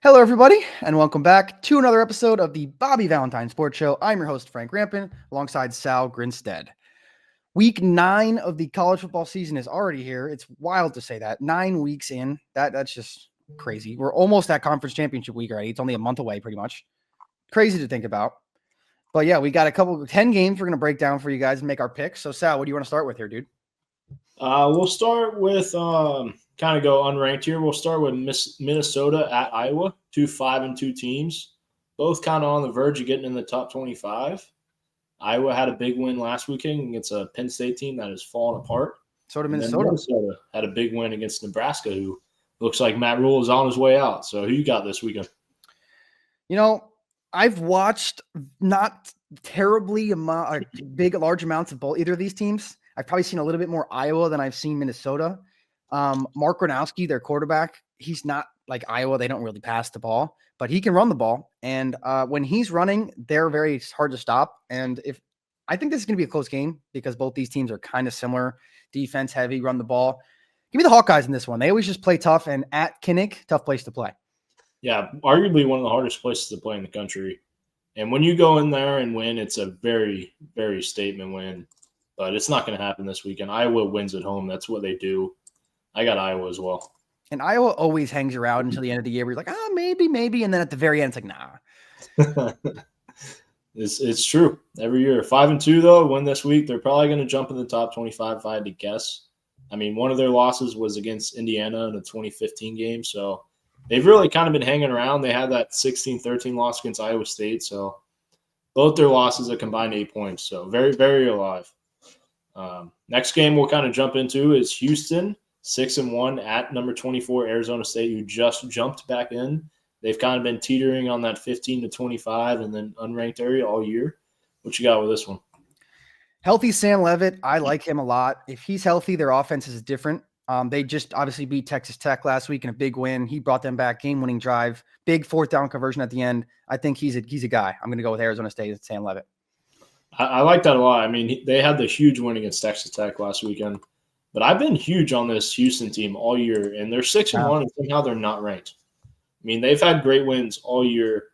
Hello, everybody, and welcome back to another episode of the Bobby Valentine Sports Show. I'm your host, Frank Rampin, alongside Sal Grinstead. Week 9 of the college football season is already here. It's wild to say that. 9 weeks in. That's just crazy. We're almost at conference championship week already. It's only a month away, pretty much. Crazy to think about. But yeah, we got 10 games we're going to break down for you guys and make our picks. So, Sal, what do you want to start with here, dude? We'll start with kind of go unranked here. We'll start with Minnesota at Iowa, 5-2 teams, both kind of on the verge of getting in the top 25. Iowa had a big win last weekend against a Penn State team that has fallen apart. So did Minnesota. Minnesota had a big win against Nebraska, who looks like Matt Rule is on his way out. So who you got this weekend? You know, I've watched not terribly large amounts of either of these teams. I've probably seen a little bit more Iowa than I've seen Minnesota. Mark Gronowski, their quarterback, he's not like Iowa. They don't really pass the ball, but he can run the ball. And when he's running, they're very hard to stop. And I think this is going to be a close game because both these teams are kind of similar, defense heavy, run the ball. Give me the Hawkeyes in this one. They always just play tough, and at Kinnick, tough place to play. Yeah, arguably one of the hardest places to play in the country. And when you go in there and win, it's a very, very statement win. But it's not going to happen this weekend. Iowa wins at home. That's what they do. I got Iowa as well. And Iowa always hangs around until the end of the year. We're like, maybe. And then at the very end, it's like, nah. It's true. Every year. 5-2, though, win this week. They're probably going to jump in the top 25 if I had to guess. I mean, one of their losses was against Indiana in a 2015 game. So they've really kind of been hanging around. They had that 16-13 loss against Iowa State. So both their losses are combined 8 points. So very, very alive. Next game we'll kind of jump into is Houston, 6-1 at number 24 Arizona State, who just jumped back in. They've kind of been teetering on that 15-25 and then unranked area all year. What you got with this one? Healthy Sam Leavitt, I like him a lot. If he's healthy, their offense is different. They just obviously beat Texas Tech last week in a big win. He brought them back, game-winning drive, big fourth down conversion at the end. I think he's a guy. I'm going to go with Arizona State and Sam Leavitt. I like that a lot. I mean, they had the huge win against Texas Tech last weekend, but I've been huge on this Houston team all year, and they're 6-1, and somehow they're not ranked. I mean, they've had great wins all year.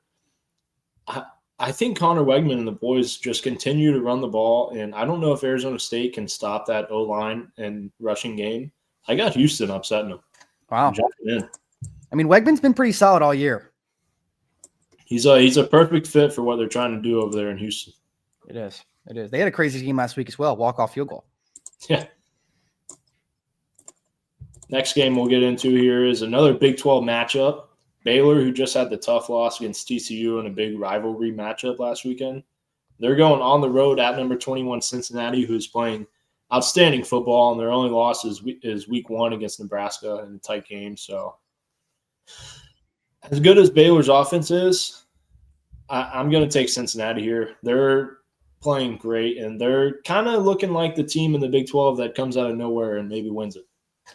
I think Connor Wegman and the boys just continue to run the ball, and I don't know if Arizona State can stop that O-line and rushing game. I got Houston upsetting them. Wow. I mean, Wegman's been pretty solid all year. He's a perfect fit for what they're trying to do over there in Houston. It is. They had a crazy game last week as well. Walk-off field goal. Yeah. Next game we'll get into here is another Big 12 matchup. Baylor, who just had the tough loss against TCU in a big rivalry matchup last weekend. They're going on the road at number 21 Cincinnati, who's playing outstanding football, and their only loss is week 1 against Nebraska in a tight game. So as good as Baylor's offense is, I'm going to take Cincinnati here. They're playing great, and they're kind of looking like the team in the Big 12 that comes out of nowhere and maybe wins it.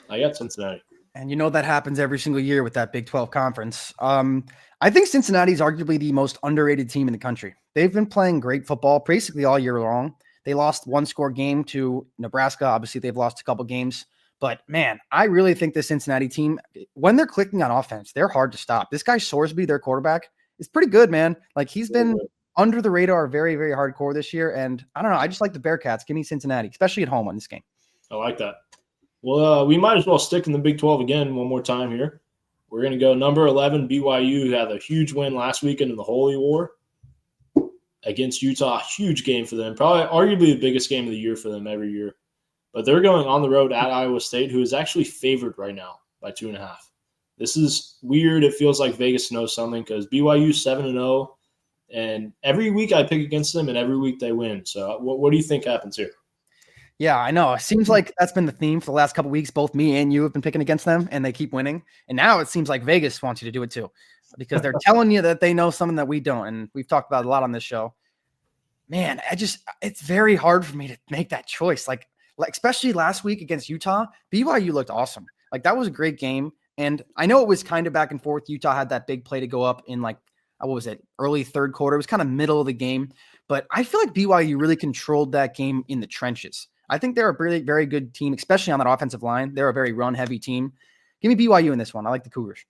I got Cincinnati. And you know that happens every single year with that Big 12 conference. I think Cincinnati is arguably the most underrated team in the country. They've been playing great football basically all year long. They lost one-score game to Nebraska. Obviously, they've lost a couple games. But, man, I really think the Cincinnati team, when they're clicking on offense, they're hard to stop. This guy Sorsby, their quarterback, is pretty good, man. Like, he's been under the radar, very, very hardcore this year. And I don't know. I just like the Bearcats. Give me Cincinnati, especially at home on this game. I like that. Well, we might as well stick in the Big 12 again one more time here. We're going to go number 11, BYU, who had a huge win last weekend in the Holy War against Utah. Huge game for them. Probably arguably the biggest game of the year for them every year. But they're going on the road at Iowa State, who is actually favored right now by 2.5. This is weird. It feels like Vegas knows something because BYU 7-0. And every week I pick against them, and every week they win. So what do you think happens here? Yeah, I know. It seems like that's been the theme for the last couple of weeks. Both me and you have been picking against them, and they keep winning. And now it seems like Vegas wants you to do it too because they're telling you that they know something that we don't. And we've talked about it a lot on this show. Man, it's very hard for me to make that choice. Like especially last week against Utah, BYU looked awesome. Like that was a great game. And I know it was kind of back and forth. Utah had that big play to go up in early third quarter. It was kind of middle of the game. But I feel like BYU really controlled that game in the trenches. I think they're a really very good team, especially on that offensive line. They're a very run-heavy team. Give me BYU in this one. I like the Cougars.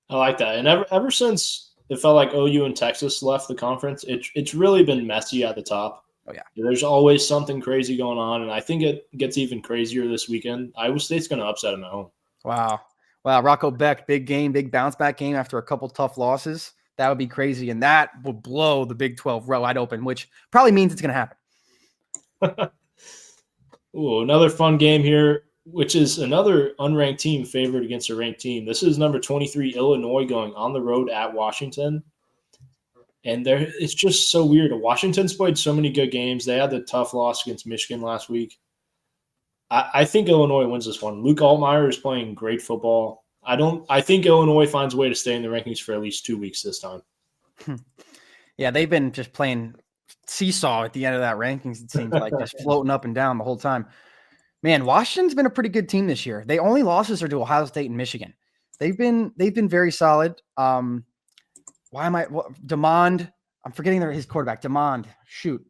I like that. And ever since it felt like OU and Texas left the conference, it's really been messy at the top. Oh yeah. There's always something crazy going on, and I think it gets even crazier this weekend. Iowa State's going to upset them at home. Wow. Wow. Rocco Beck, big game, big bounce back game after a couple tough losses. That would be crazy. And that would blow the Big 12 wide open, which probably means it's going to happen. Ooh, another fun game here, which is another unranked team favored against a ranked team. This is number 23 Illinois going on the road at Washington. And it's just so weird. Washington's played so many good games. They had the tough loss against Michigan last week. I think Illinois wins this one. Luke Altmaier is playing great football. I think Illinois finds a way to stay in the rankings for at least 2 weeks this time. Yeah, they've been just playing seesaw at the end of that rankings, it seems like, just floating up and down the whole time. Man, Washington's been a pretty good team this year. They only losses are to Ohio State and Michigan. They've been very solid. Demond? I'm forgetting his quarterback. Demond. Shoot.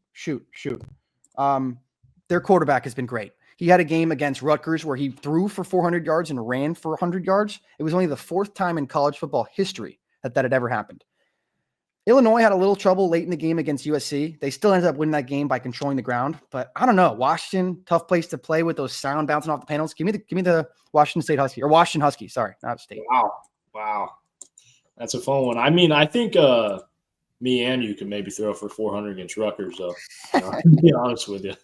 Their quarterback has been great. He had a game against Rutgers where he threw for 400 yards and ran for 100 yards. It was only the 4th time in college football history that had ever happened. Illinois had a little trouble late in the game against USC. They still ended up winning that game by controlling the ground. But I don't know. Washington, tough place to play with those sound bouncing off the panels. Give me the Washington State Husky, or Washington Husky. Sorry, not State. Wow. That's a fun one. I mean, I think me and you can maybe throw for 400 against Rutgers, though. To be honest with you.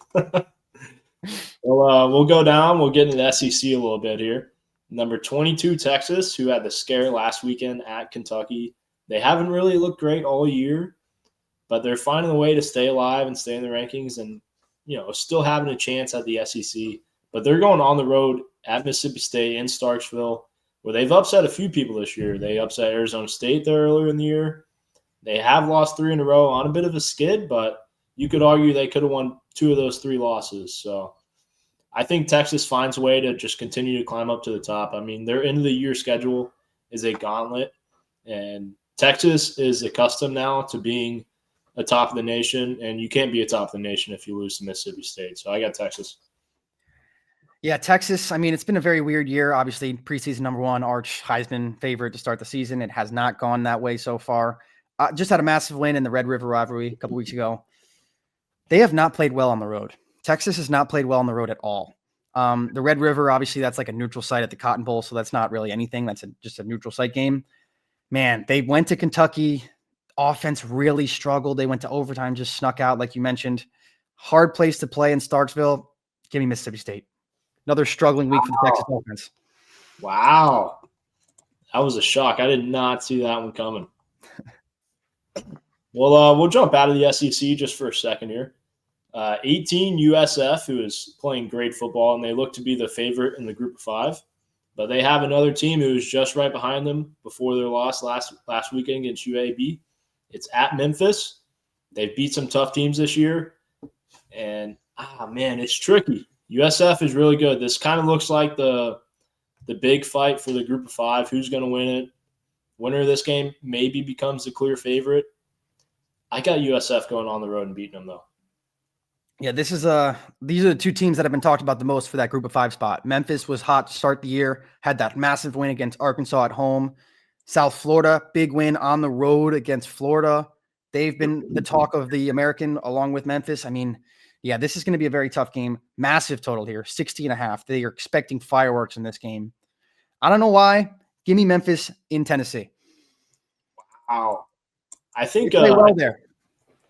Well, we'll go down. We'll get into the SEC a little bit here. Number 22, Texas, who had the scare last weekend at Kentucky. They haven't really looked great all year, but they're finding a way to stay alive and stay in the rankings and, still having a chance at the SEC. But they're going on the road at Mississippi State in Starksville, where they've upset a few people this year. They upset Arizona State there earlier in the year. They have lost 3 in a row on a bit of a skid, but you could argue they could have won 2 of those 3 losses. So I think Texas finds a way to just continue to climb up to the top. I mean, their end of the year schedule is a gauntlet, and Texas is accustomed now to being a top of the nation, and you can't be a top of the nation if you lose to Mississippi State. So I got Texas. Yeah, Texas, I mean, it's been a very weird year. Obviously, preseason number 1, Arch Heisman favorite to start the season. It has not gone that way so far. Just had a massive win in the Red River rivalry a couple weeks ago. They have not played well on the road. Texas has not played well on the road at all. The Red River, obviously, that's like a neutral site at the Cotton Bowl, so that's not really anything. That's just a neutral site game. Man, they went to Kentucky. Offense really struggled. They went to overtime, just snuck out, like you mentioned. Hard place to play in Starksville. Give me Mississippi State. Another struggling week for the Texas offense. Wow. That was a shock. I did not see that one coming. Well, we'll jump out of the SEC just for a second here. 18 USF, who is playing great football, and they look to be the favorite in the group of 5. But they have another team who is just right behind them before their loss last weekend against UAB. It's at Memphis. They've beat some tough teams this year. And, man, it's tricky. USF is really good. This kind of looks like the big fight for the group of 5. Who's going to win it? Winner of this game maybe becomes the clear favorite. I got USF going on the road and beating them, though. Yeah, these are the 2 teams that have been talked about the most for that group of 5 spot. Memphis was hot to start the year, had that massive win against Arkansas at home. South Florida, big win on the road against Florida. They've been the talk of the American along with Memphis. I mean, yeah, this is going to be a very tough game. Massive total here, 60.5. They are expecting fireworks in this game. I don't know why. Give me Memphis in Tennessee. Wow. I think they play well there.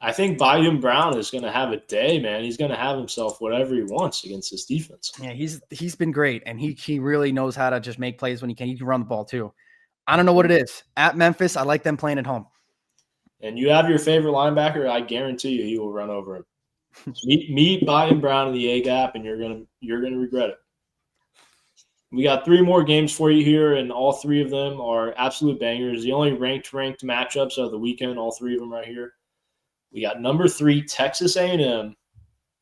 I think Bayou Brown is going to have a day, man. He's going to have himself whatever he wants against this defense. Yeah, he's been great, and he really knows how to just make plays when he can. He can run the ball too. I don't know what it is. At Memphis, I like them playing at home. And you have your favorite linebacker, I guarantee you he will run over him. Meet Bayou Brown in the A-gap, and you're gonna regret it. We got 3 more games for you here, and all 3 of them are absolute bangers. The only ranked matchups of the weekend, all 3 of them right here. We got number 3, Texas A&M,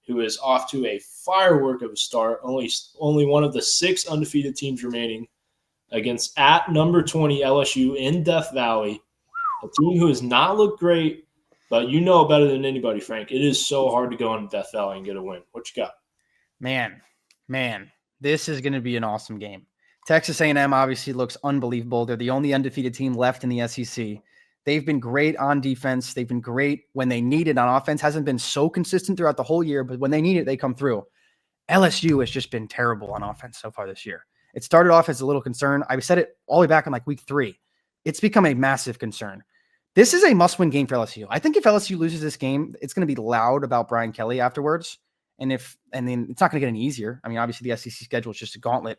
who is off to a firework of a start. Only one of the 6 undefeated teams remaining against at number 20 LSU in Death Valley, a team who has not looked great, but you know better than anybody, Frank. It is so hard to go into Death Valley and get a win. What you got? Man, this is going to be an awesome game. Texas A&M obviously looks unbelievable. They're the only undefeated team left in the SEC. They've been great on defense. They've been great when they need it on offense. Hasn't been so consistent throughout the whole year, but when they need it, they come through. LSU has just been terrible on offense so far this year. It started off as a little concern. I said it all the way back in like week 3. It's become a massive concern. This is a must-win game for LSU. I think if LSU loses this game, it's going to be loud about Brian Kelly afterwards. And then it's not going to get any easier. I mean, obviously the SEC schedule is just a gauntlet.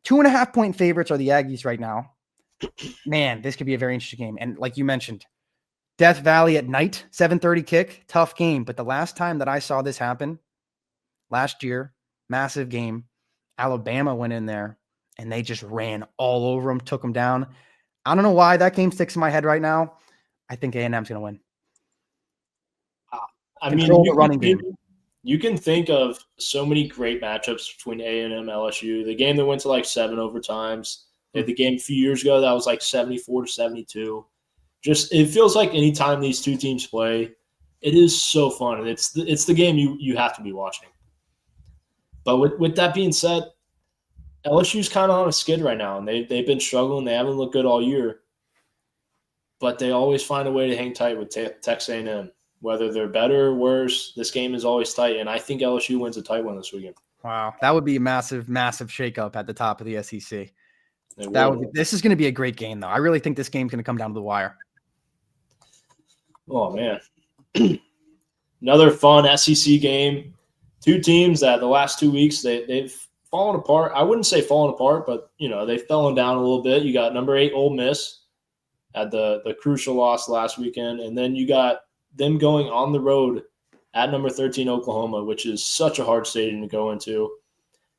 2.5-point favorites are the Aggies right now. Man, this could be a very interesting game. And like you mentioned, Death Valley at night, 7:30 kick, tough game. But the last time that I saw this happen, last year, massive game, Alabama went in there and they just ran all over them, took them down. I don't know why that game sticks in my head right now. I think A&M's going to win. I mean, the running game. You can think of so many great matchups between A&M and LSU. The game that went to like 7 overtimes. The game a few years ago that was like 74-72. Just it feels like anytime these two teams play, it is so fun. And it's the game you have to be watching. But with that being said, LSU's kind of on a skid right now, and they've been struggling. They haven't looked good all year. But they always find a way to hang tight with Texas A&M. Whether they're better or worse, this game is always tight, and I think LSU wins a tight one this weekend. Wow, that would be a massive, massive shakeup at the top of the SEC. This is going to be a great game, though. I really think this game's going to come down to the wire. Oh, man. Another fun SEC game. Two teams that the last 2 weeks, they've fallen apart. I wouldn't say fallen apart, but, they've fallen down a little bit. You got number 8 Ole Miss at the crucial loss last weekend, and then you got them going on the road at number 13 Oklahoma, which is such a hard stadium to go into.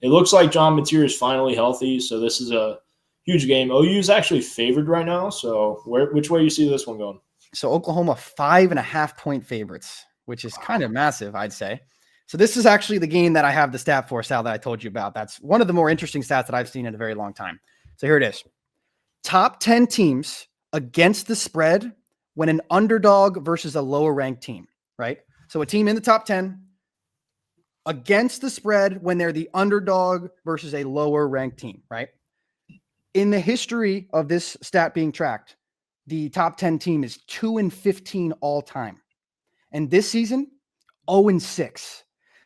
It looks like John Mateer is finally healthy, so this is a huge game. OU is actually favored right now, so which way you see this one going? So Oklahoma 5.5-point favorites, which is kind of massive, I'd say. So this is actually the game that I have the stat for, Sal, that I told you about. That's one of the more interesting stats that I've seen in a very long time. So here it is. Top 10 teams against the spread when an underdog versus a lower ranked team, right? So a team in the top 10 against the spread when they're the underdog versus a lower ranked team, right? In the history of this stat being tracked, the top 10 team is 2-15 all time. And this season, 0-6.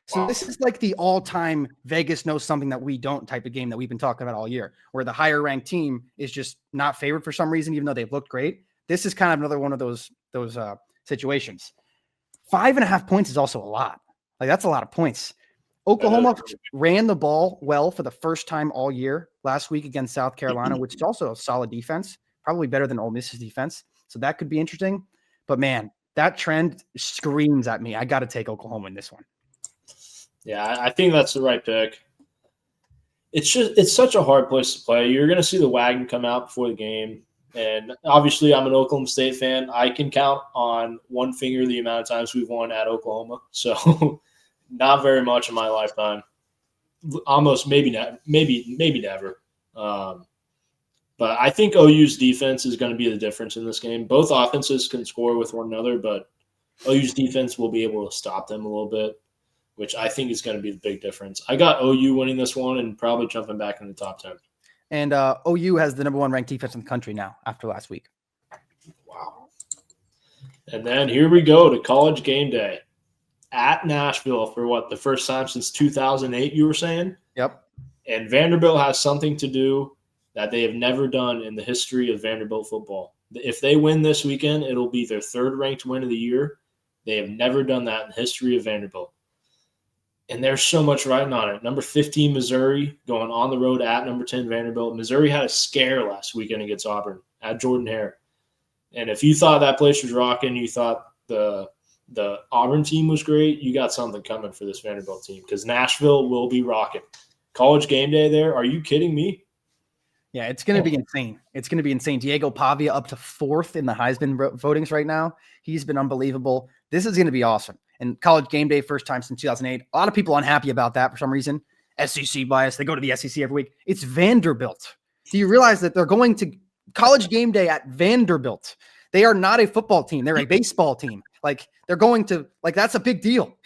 So This is like the all-time Vegas knows something that we don't type of game that we've been talking about all year, where the higher ranked team is just not favored for some reason, even though they've looked great. This is kind of another one of those situations. 5.5 points is also a lot. Like, that's a lot of points. Oklahoma ran the ball well for the first time all year last week against South Carolina, which is also a solid defense, probably better than Ole Miss's defense. So that could be interesting. But, man, that trend screams at me. I got to take Oklahoma in this one. Yeah, I think that's the right pick. It's such a hard place to play. You're going to see the wagon come out before the game. And obviously, I'm an Oklahoma State fan. I can count on one finger the amount of times we've won at Oklahoma. So not very much in my lifetime. Almost maybe never. But I think OU's defense is going to be the difference in this game. Both offenses can score with one another, but OU's defense will be able to stop them a little bit, which I think is going to be the big difference. I got OU winning this one and probably jumping back in the top 10. And OU has the number 1 ranked defense in the country now after last week. Wow. And then here we go to College Game Day at Nashville for the first time since 2008, you were saying? Yep. And Vanderbilt has something to do that they have never done in the history of Vanderbilt football. If they win this weekend, it'll be their 3rd ranked win of the year. They have never done that in the history of Vanderbilt. And there's so much riding on it. Number 15, Missouri, going on the road at number 10, Vanderbilt. Missouri had a scare last weekend against Auburn at Jordan-Hare. And if you thought that place was rocking, you thought the Auburn team was great, you got something coming for this Vanderbilt team because Nashville will be rocking. College Game Day there. Are you kidding me? Yeah, it's going to be insane. It's going to be insane. Diego Pavia up to 4th in the Heisman votings right now. He's been unbelievable. This is going to be awesome. And College Game Day, first time since 2008. A lot of people unhappy about that for some reason. SEC bias. They go to the SEC every week. It's Vanderbilt. Do you realize that they're going to College Game Day at Vanderbilt? They are not a football team. They're a baseball team. Like, they're going to, like, that's a big deal,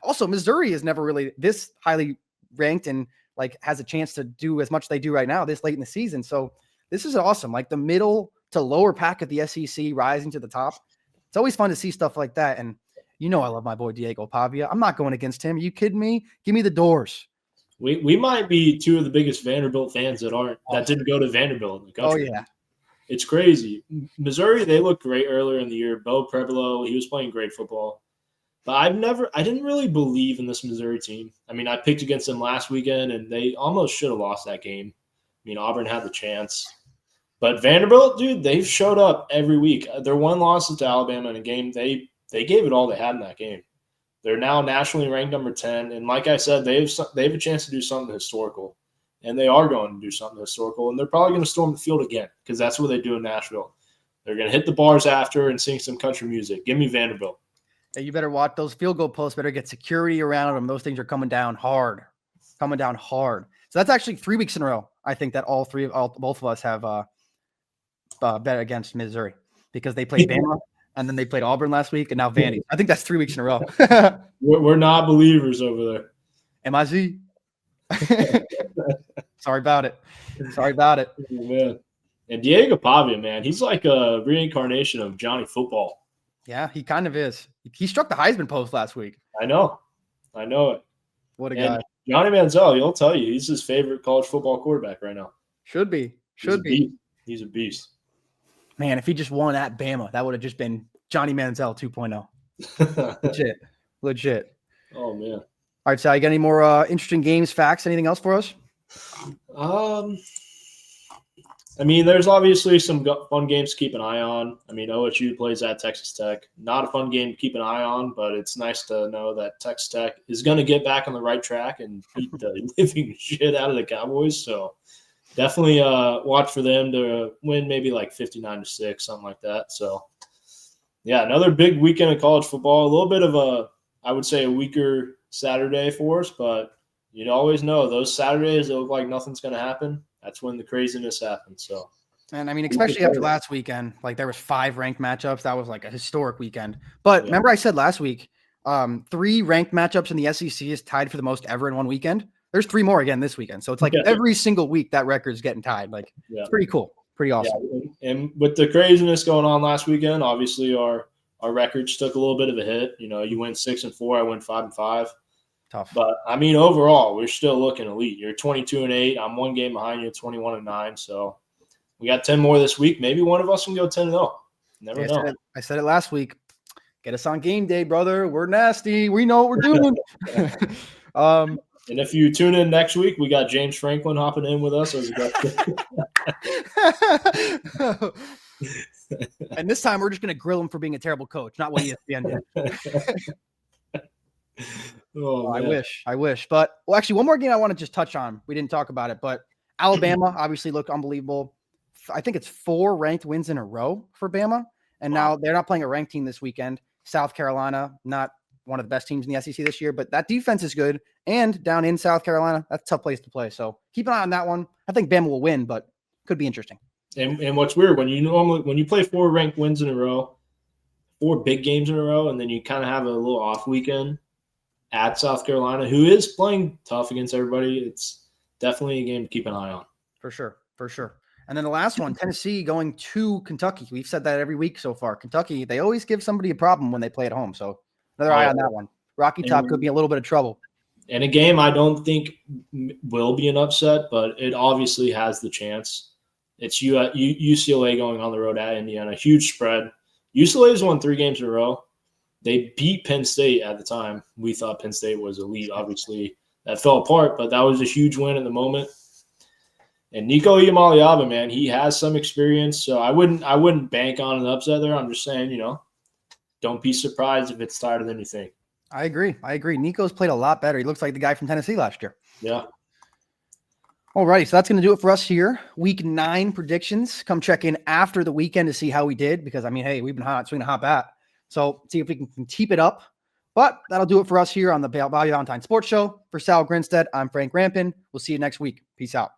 Also, Missouri is never really this highly ranked. And like has a chance to do as much as they do right now this late in the season. So this is awesome. Like the middle to lower pack of the SEC rising to the top. It's always fun to see stuff like that. And I love my boy Diego Pavia. I'm not going against him. Are you kidding me? Give me the doors. We might be two of the biggest Vanderbilt fans that didn't go to Vanderbilt in the country. Oh yeah. It's crazy. Missouri, they looked great earlier in the year. Bo Prevost, he was playing great football. But I didn't really believe in this Missouri team. I mean, I picked against them last weekend, and they almost should have lost that game. I mean, Auburn had the chance. But Vanderbilt, dude, they've showed up every week. Their one loss is to Alabama in a game. They gave it all they had in that game. They're now nationally ranked number 10. And like I said, they have a chance to do something historical. And they are going to do something historical. And they're probably going to storm the field again because that's what they do in Nashville. They're going to hit the bars after and sing some country music. Give me Vanderbilt. Hey, you better watch those field goal posts. Better get security around them. Those things are coming down hard. So that's actually 3 weeks in a row. I think that both of us have bet against Missouri because they played Bama and then they played Auburn last week and now Vandy. I think that's 3 weeks in a row. We're not believers over there. MIZ. Sorry about it. Oh, man. And Diego Pavia, man, he's like a reincarnation of Johnny Football. Yeah, he kind of is. He struck the Heisman post last week. I know it. What a guy. Johnny Manziel, he'll tell you, he's his favorite college football quarterback right now. Should be. He's a beast. Man, if he just won at Bama, that would have just been Johnny Manziel 2.0. Legit. Oh, man. All right, Sal, you got any more interesting games, facts, anything else for us? I mean, there's obviously some fun games to keep an eye on. I mean, OSU plays at Texas Tech. Not a fun game to keep an eye on, but it's nice to know that Texas Tech is going to get back on the right track and beat the living shit out of the Cowboys. So definitely watch for them to win maybe like 59-6, something like that. So, yeah, another big weekend of college football. A little bit of I would say a weaker Saturday for us, but you'd always know those Saturdays that look like nothing's going to happen. That's when the craziness happens. So, and I mean, especially after last weekend, like there was 5 ranked matchups. That was like a historic weekend. But Remember I said last week, 3 ranked matchups in the SEC is tied for the most ever in one weekend. There's 3 more again this weekend. So it's like every single week that record's getting tied. Like it's pretty cool. Pretty awesome. Yeah. And with the craziness going on last weekend, obviously our records took a little bit of a hit. You know, you went 6-4, I went 5-5. Tough. But I mean, overall, we're still looking elite. You're 22-8. I'm 1 game behind you, 21-9. So we got 10 more this week. Maybe one of us can go 10-0. Never know. I said it last week. Get us on game day, brother. We're nasty. We know what we're doing. And if you tune in next week, we got James Franklin hopping in with us as a guest. And this time we're just going to grill him for being a terrible coach, not what ESPN did. I wish. But actually, one more game I want to just touch on. We didn't talk about it, but Alabama obviously looked unbelievable. I think it's 4 ranked wins in a row for Bama, and now they're not playing a ranked team this weekend. South Carolina, not one of the best teams in the SEC this year, but that defense is good. And down in South Carolina, that's a tough place to play. So keep an eye on that one. I think Bama will win, but could be interesting. And what's weird when you play 4 ranked wins in a row, 4 big games in a row, and then you kind of have a little off weekend at South Carolina, who is playing tough against everybody. It's definitely a game to keep an eye on. For sure. And then the last one, Tennessee going to Kentucky. We've said that every week so far. Kentucky, they always give somebody a problem when they play at home. So another eye on that one. Rocky Top could be a little bit of trouble. And a game I don't think will be an upset, but it obviously has the chance. It's UCLA going on the road at Indiana. Huge spread. UCLA has won 3 games in a row. They beat Penn State at the time. We thought Penn State was elite. Obviously, that fell apart, but that was a huge win in the moment. And Nico Iamaleava, man, he has some experience, so I wouldn't bank on an upset there. I'm just saying, don't be surprised if it's tighter than you think. I agree. Nico's played a lot better. He looks like the guy from Tennessee last year. Yeah. All righty, so that's going to do it for us here. Week 9 predictions. Come check in after the weekend to see how we did because, I mean, hey, we've been swinging a hot bat. So see if we can keep it up. But that'll do it for us here on the Valentine Sports Show. For Sal Grinstead, I'm Frank Rampin. We'll see you next week. Peace out.